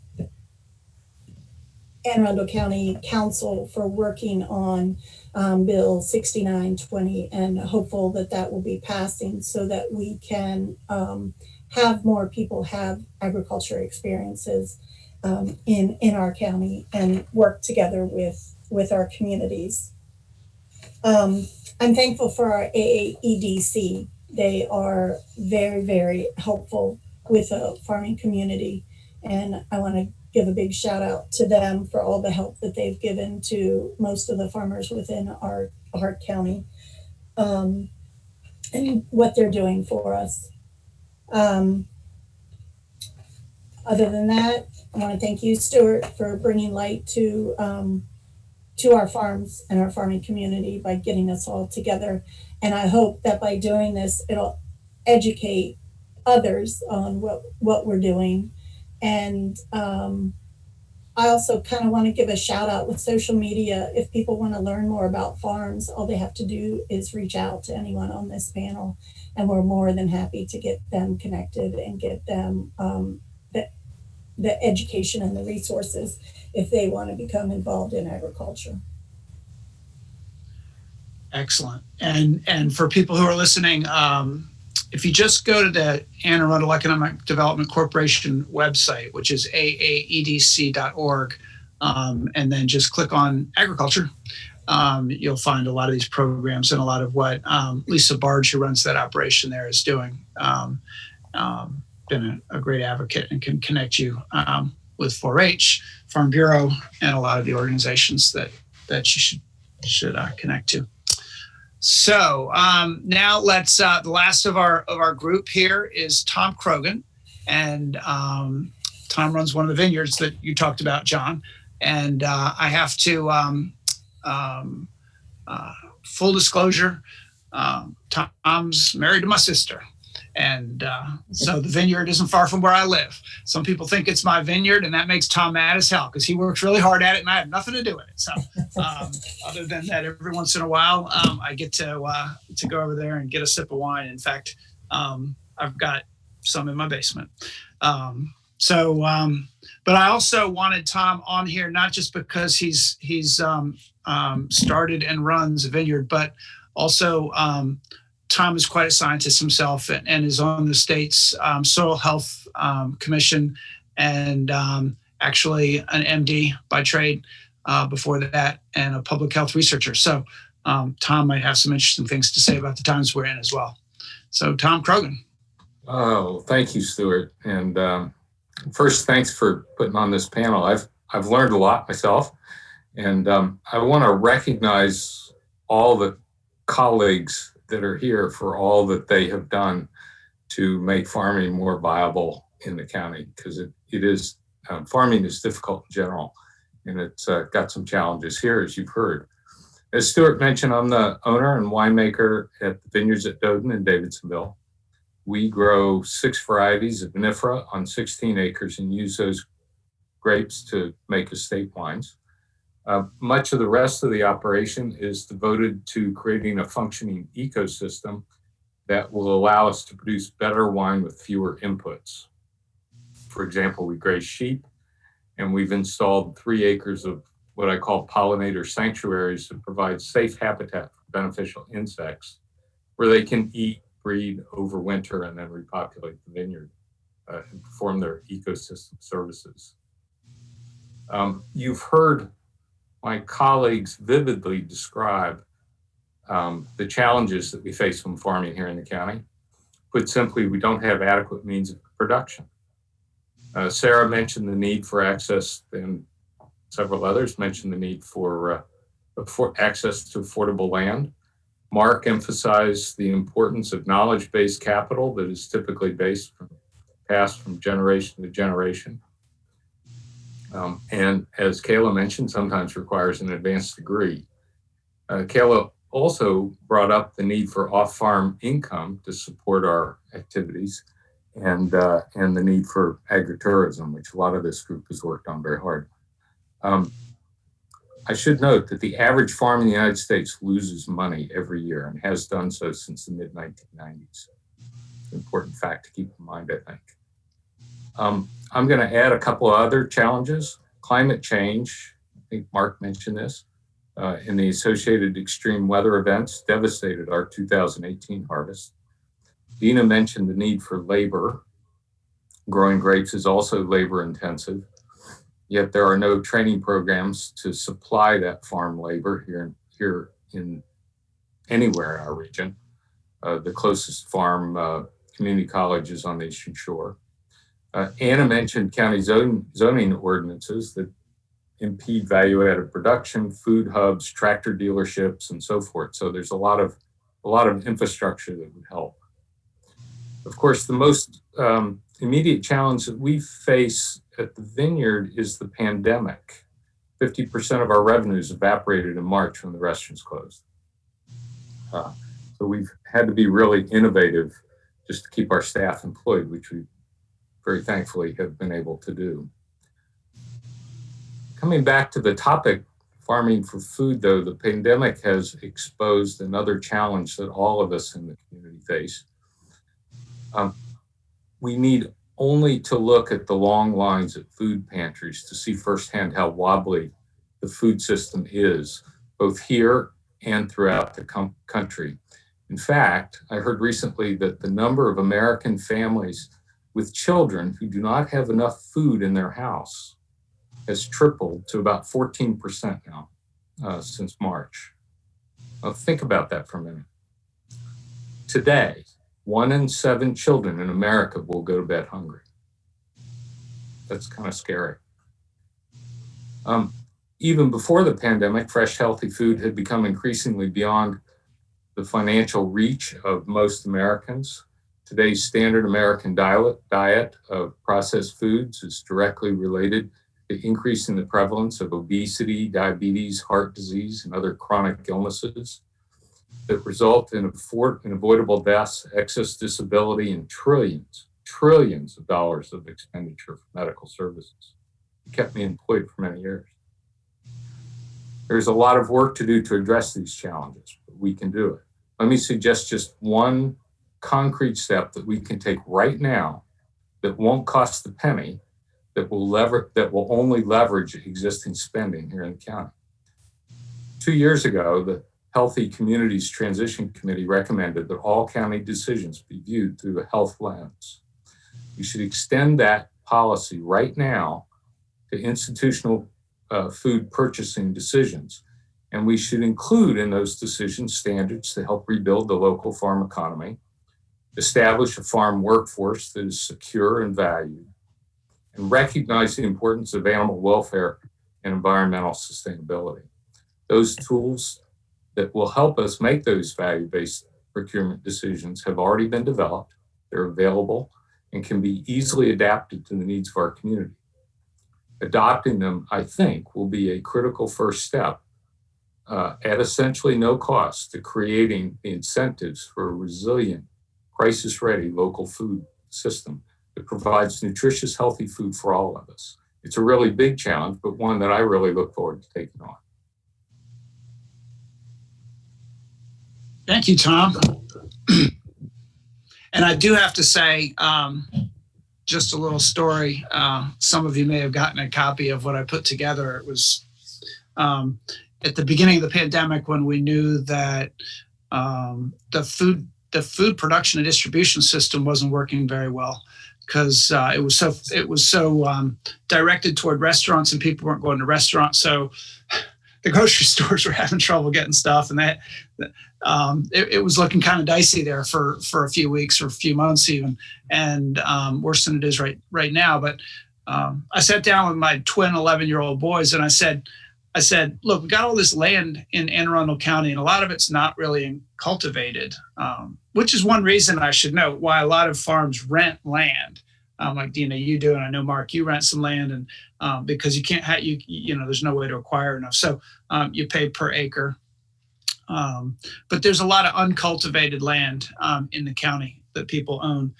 Arundel County Council for working on Bill 6920 and hopeful that will be passing so that we can have more people have agriculture experiences in our county and work together with our communities. I'm thankful for our AAEDC. They are very, very helpful with the farming community. And I want to give a big shout out to them for all the help that they've given to most of the farmers within our county, and what they're doing for us. Other than that, I want to thank you, Stuart, for bringing light to our farms and our farming community by getting us all together. And I hope that by doing this, it'll educate others on what we're doing. And I also kind of want to give a shout out with social media. If people want to learn more about farms, all they have to do is reach out to anyone on this panel, and we're more than happy to get them connected and get them the education and the resources if they want to become involved in agriculture. Excellent. And for people who are listening, if you just go to the Arundel Economic Development Corporation website, which is aaedc.org, and then just click on agriculture, you'll find a lot of these programs and a lot of what Lisa Barge, who runs that operation there, is doing. Been a great advocate and can connect you with 4-H, Farm Bureau, and a lot of the organizations that you should connect to. So now let's, the last of our group here is Tom Crogan. And Tom runs one of the vineyards that you talked about, John. And I have to, full disclosure, Tom's married to my sister. And so the vineyard isn't far from where I live. Some people think it's my vineyard, and that makes Tom mad as hell because he works really hard at it and I have nothing to do with it. So other than that, every once in a while, I get to go over there and get a sip of wine. In fact, I've got some in my basement. But I also wanted Tom on here, not just because he's started and runs a vineyard, but also Tom is quite a scientist himself and is on the state's Soil Health Commission, and actually an MD by trade before that, and a public health researcher. So Tom might have some interesting things to say about the times we're in as well. So Tom Crogan. Oh, thank you, Stuart. And first, thanks for putting on this panel. I've learned a lot myself, and I want to recognize all the colleagues that are here for all that they have done to make farming more viable in the county, because it is, farming is difficult in general, and it's got some challenges here, as you've heard. As Stuart mentioned, I'm the owner and winemaker at the Vineyards at Doden in Davidsonville. We grow 6 varieties of vinifera on 16 acres and use those grapes to make estate wines. Much of the rest of the operation is devoted to creating a functioning ecosystem that will allow us to produce better wine with fewer inputs. For example, we graze sheep, and we've installed 3 acres of what I call pollinator sanctuaries to provide safe habitat for beneficial insects where they can eat, breed, overwinter, and then repopulate the vineyard and perform their ecosystem services. You've heard my colleagues vividly describe the challenges that we face when farming here in the county. Put simply, we don't have adequate means of production. Sarah mentioned the need for access, and several others mentioned the need for access to affordable land. Mark emphasized the importance of knowledge-based capital that is typically passed from generation to generation. And as Kayla mentioned, sometimes requires an advanced degree. Kayla also brought up the need for off-farm income to support our activities, and the need for agritourism, which a lot of this group has worked on very hard. I should note that the average farm in the United States loses money every year and has done so since the mid-1990s. It's an important fact to keep in mind, I think. I'm going to add a couple of other challenges. Climate change, I think Mark mentioned this, and the associated extreme weather events devastated our 2018 harvest. Dina mentioned the need for labor. Growing grapes is also labor intensive, yet there are no training programs to supply that farm labor here in anywhere in our region. The closest farm community college is on the Eastern Shore. Anna mentioned county zoning ordinances that impede value-added production, food hubs, tractor dealerships, and so forth. So there's a lot of infrastructure that would help. Of course, the most immediate challenge that we face at the vineyard is the pandemic. 50% of our revenues evaporated in March when the restaurants closed. So we've had to be really innovative just to keep our staff employed, which we very thankfully have been able to do. Coming back to the topic, farming for food, though, the pandemic has exposed another challenge that all of us in the community face. We need only to look at the long lines at food pantries to see firsthand how wobbly the food system is, both here and throughout the country. In fact, I heard recently that the number of American families with children who do not have enough food in their house has tripled to about 14% now since March. Now think about that for a minute. Today, 1 in 7 children in America will go to bed hungry. That's kind of scary. Even before the pandemic, fresh, healthy food had become increasingly beyond the financial reach of most Americans. Today's standard American diet of processed foods is directly related to increasing the prevalence of obesity, diabetes, heart disease, and other chronic illnesses that result in avoidable deaths, excess disability, and trillions of dollars of expenditure for medical services. It kept me employed for many years. There's a lot of work to do to address these challenges, but we can do it. Let me suggest just one concrete step that we can take right now that won't cost a penny, that will only leverage existing spending here in the county. 2 years ago, the Healthy Communities Transition Committee recommended that all county decisions be viewed through a health lens. We should extend that policy right now to institutional food purchasing decisions. And we should include in those decisions standards to help rebuild the local farm economy, establish a farm workforce that is secure and valued, and recognize the importance of animal welfare and environmental sustainability. Those tools that will help us make those value-based procurement decisions have already been developed, they're available, and can be easily adapted to the needs of our community. Adopting them, I think, will be a critical first step at essentially no cost to creating the incentives for a resilient, crisis-ready local food system that provides nutritious, healthy food for all of us. It's a really big challenge, but one that I really look forward to taking on. Thank you, Tom. And I do have to say, just a little story. Some of you may have gotten a copy of what I put together. It was at the beginning of the pandemic when we knew that the food production and distribution system wasn't working very well because it was so directed toward restaurants and people weren't going to restaurants. So the grocery stores were having trouble getting stuff, and that it was looking kind of dicey there for a few weeks or a few months even, and worse than it is right now. But I sat down with my twin 11-year-old boys, and I said, look, we got all this land in Arundel County, and a lot of it's not really cultivated, which is one reason I should note why a lot of farms rent land. Like Dina, you do, and I know Mark, you rent some land, and because you can't have there's no way to acquire enough, so you pay per acre. But there's a lot of uncultivated land in the county that people own,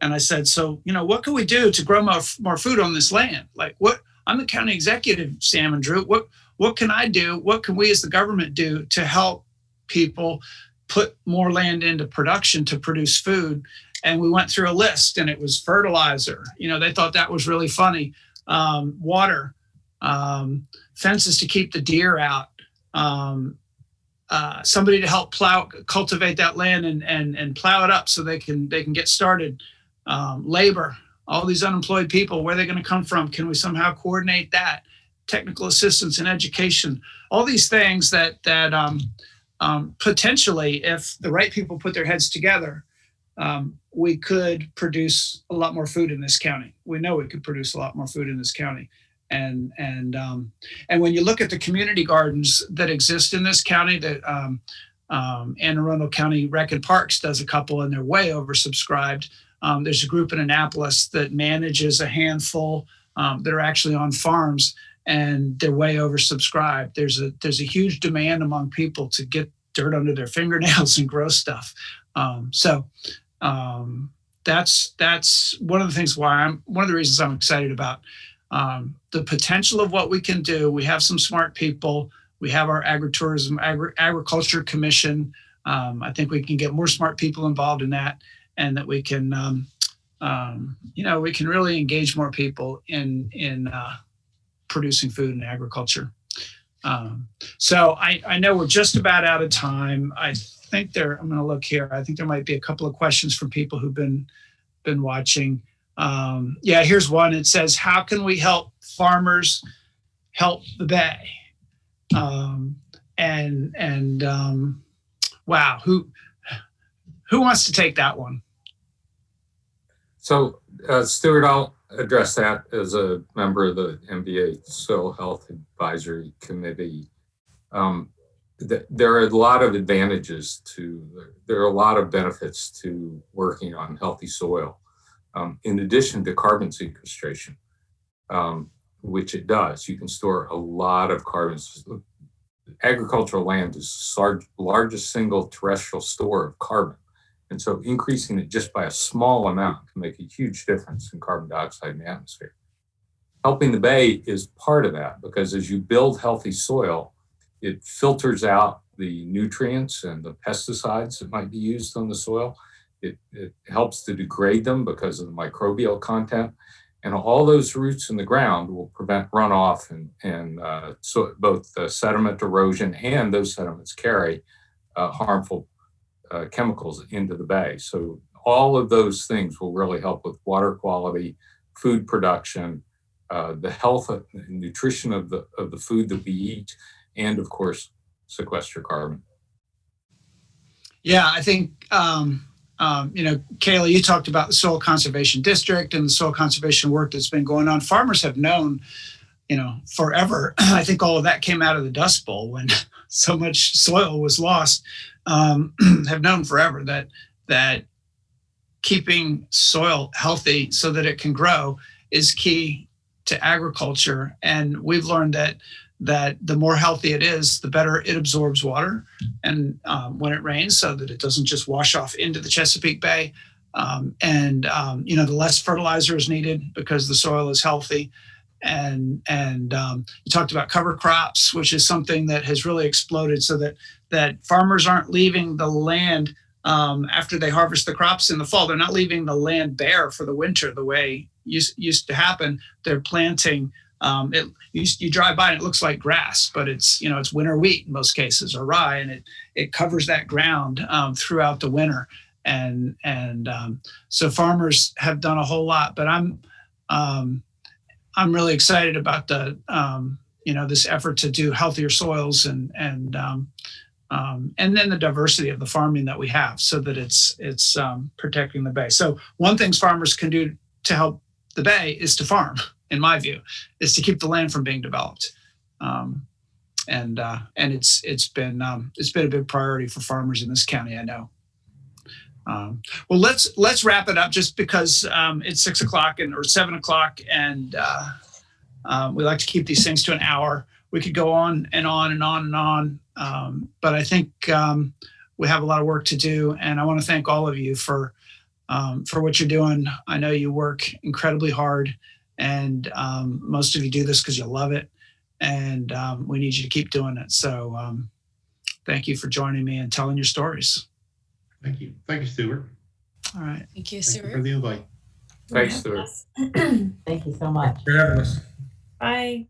and I said, so what can we do to grow more food on this land? Like, what? I'm the county executive, Sam and Drew. What can I do? What can we as the government do to help people put more land into production to produce food? And we went through a list, and it was fertilizer. They thought that was really funny. Water, fences to keep the deer out, somebody to help cultivate that land and plow it up so they can get started. Labor, all these unemployed people, where are they going to come from? Can we somehow coordinate that? Technical assistance and education, all these things that potentially, if the right people put their heads together, we could produce a lot more food in this county. We know we could produce a lot more food in this county. And when you look at the community gardens that exist in this county, that Anne Arundel County Rec and Parks does a couple, and they're way oversubscribed. There's a group in Annapolis that manages a handful that are actually on farms, and they're way oversubscribed. There's a huge demand among people to get dirt under their fingernails and grow stuff. So that's one of the things one of the reasons I'm excited about the potential of what we can do. We have some smart people. We have our agriculture commission. I think we can get more smart people involved in that, and that we can, we can really engage more people in producing food and agriculture. So I know we're just about out of time. I'm going to look here. I think there might be a couple of questions from people who've been watching. Here's one. It says, how can we help farmers help the Bay? Wow, who wants to take that one? So, Stuart, I'll address that as a member of the MBA Soil Health Advisory Committee. There are a lot of advantages there are a lot of benefits to working on healthy soil, in addition to carbon sequestration, which it does. You can store a lot of carbon. Agricultural land is the largest single terrestrial store of carbon. And so increasing it just by a small amount can make a huge difference in carbon dioxide in the atmosphere. Helping the Bay is part of that, because as you build healthy soil, it filters out the nutrients and the pesticides that might be used on the soil. It helps to degrade them because of the microbial content. And all those roots in the ground will prevent runoff and so both the sediment erosion, and those sediments carry harmful chemicals into the Bay. So all of those things will really help with water quality, food production, the health and nutrition of the food that we eat, and of course, sequester carbon. Yeah, I think, Kayla, you talked about the Soil Conservation District and the soil conservation work that's been going on. Farmers have known, forever. I think all of that came out of the Dust Bowl when so much soil was lost. Have known forever that keeping soil healthy so that it can grow is key to agriculture. And we've learned that the more healthy it is, the better it absorbs water, and when it rains, so that it doesn't just wash off into the Chesapeake Bay. The less fertilizer is needed because the soil is healthy. And you talked about cover crops, which is something that has really exploded, so that farmers aren't leaving the land after they harvest the crops in the fall. They're not leaving the land bare for the winter the way used to happen. They're planting. You drive by and it looks like grass, but it's winter wheat in most cases, or rye, and it covers that ground throughout the winter. And so farmers have done a whole lot. But I'm really excited about this effort to do healthier soils and then the diversity of the farming that we have, so that it's protecting the Bay. So one thing farmers can do to help the Bay is to farm, in my view, is to keep the land from being developed. And it's been a big priority for farmers in this county, I know. Well, let's wrap it up, just because it's 6 o'clock or 7 o'clock, and we like to keep these things to an hour. We could go on and on and on and on, but I think we have a lot of work to do, and I want to thank all of you for what you're doing. I know you work incredibly hard, and most of you do this because you love it, and we need you to keep doing it. So thank you for joining me and telling your stories. Thank you. Thank you, Stuart. All right. Thank you, Thank you Stuart. for the invite. Thanks, Stuart. Thank you so much. For having us. Bye.